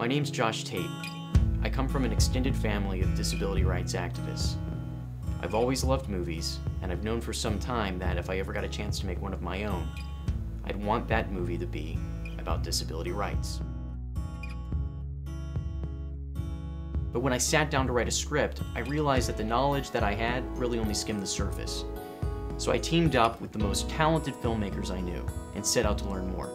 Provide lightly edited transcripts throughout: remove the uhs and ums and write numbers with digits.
My name's Josh Tate. I come from an extended family of disability rights activists. I've always loved movies, and I've known for some time that if I ever got a chance to make one of my own, I'd want that movie to be about disability rights. But when I sat down to write a script, I realized that the knowledge that I had really only skimmed the surface. So I teamed up with the most talented filmmakers I knew and set out to learn more.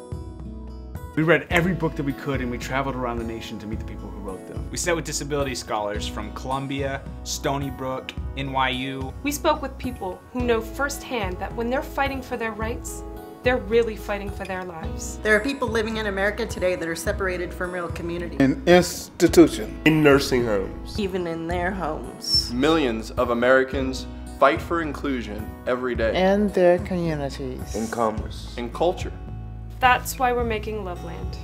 We read every book that we could, and we traveled around the nation to meet the people who wrote them. We sat with disability scholars from Columbia, Stony Brook, NYU. We spoke with people who know firsthand that when they're fighting for their rights, they're really fighting for their lives. There are people living in America today that are separated from real community. In institutions. In nursing homes. Even in their homes. Millions of Americans fight for inclusion every day. In their communities. In commerce. In culture. That's why we're making Loveland.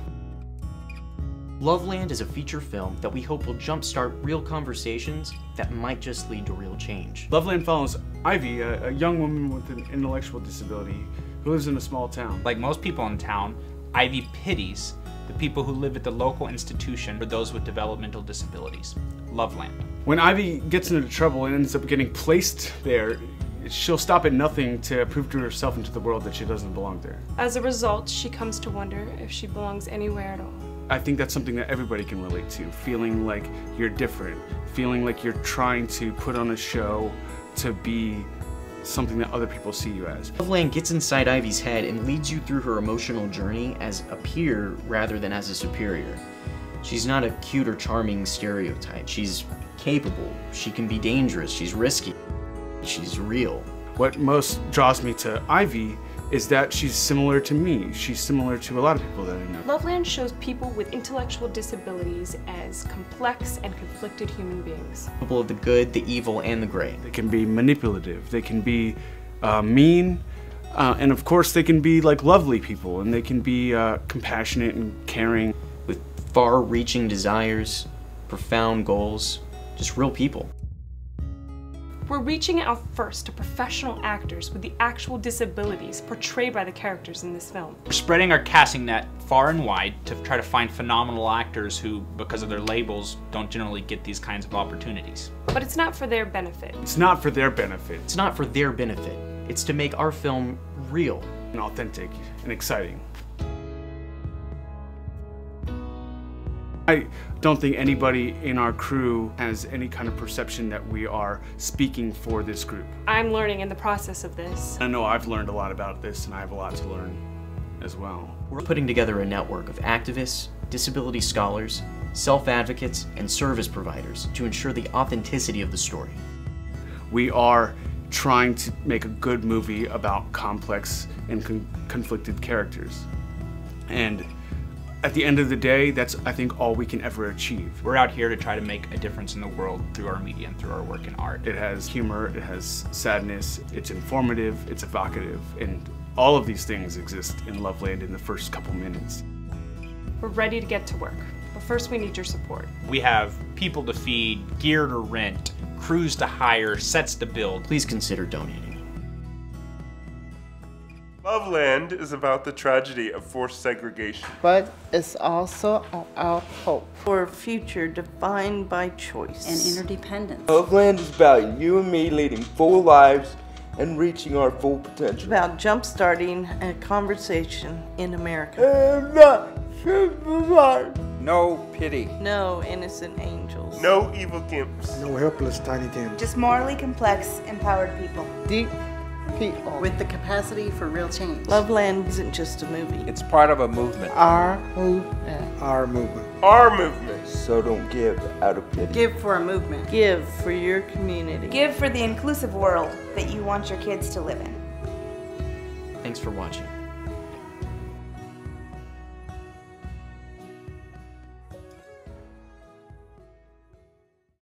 Loveland is a feature film that we hope will jumpstart real conversations that might just lead to real change. Loveland follows Ivy, a young woman with an intellectual disability who lives in a small town. Like most people in town, Ivy pities the people who live at the local institution for those with developmental disabilities, Loveland. When Ivy gets into trouble and ends up getting placed there, she'll stop at nothing to prove to herself and to the world that she doesn't belong there. As a result, she comes to wonder if she belongs anywhere at all. I think that's something that everybody can relate to, feeling like you're different, feeling like you're trying to put on a show to be something that other people see you as. Loveland gets inside Ivy's head and leads you through her emotional journey as a peer rather than as a superior. She's not a cute or charming stereotype. She's capable, she can be dangerous, she's risky, she's real. What most draws me to Ivy is that she's similar to me. She's similar to a lot of people that I know. Loveland shows people with intellectual disabilities as complex and conflicted human beings. People of the good, the evil, and the gray. They can be manipulative, they can be mean, and of course they can be like lovely people, and they can be compassionate and caring. With far-reaching desires, profound goals, just real people. We're reaching out first to professional actors with the actual disabilities portrayed by the characters in this film. We're spreading our casting net far and wide to try to find phenomenal actors who, because of their labels, don't generally get these kinds of opportunities. But it's not for their benefit. It's not for their benefit. It's not for their benefit. It's to make our film real. And authentic and exciting. I don't think anybody in our crew has any kind of perception that we are speaking for this group. I'm learning in the process of this. I know I've learned a lot about this, and I have a lot to learn as well. We're putting together a network of activists, disability scholars, self-advocates, and service providers to ensure the authenticity of the story. We are trying to make a good movie about complex and conflicted characters. And at the end of the day, that's, I think, all we can ever achieve. We're out here to try to make a difference in the world through our media and through our work in art. It has humor, it has sadness, it's informative, it's evocative, and all of these things exist in Loveland in the first couple minutes. We're ready to get to work, but first we need your support. We have people to feed, gear to rent, crews to hire, sets to build. Please consider donating. Loveland is about the tragedy of forced segregation. But it's also our hope. For a future defined by choice. And interdependence. Loveland is about you and me leading full lives and reaching our full potential. About jump-starting a conversation in America. No pity. No innocent angels. No evil gimps. No helpless tiny Tims. Just morally complex, empowered people. Deep people. With the capacity for real change. Loveland isn't just a movie. It's part of a movement. Our movement. Our movement. Our movement. So don't give out of pity. Give for a movement. Give for your community. Give for the inclusive world that you want your kids to live in. Thanks for watching.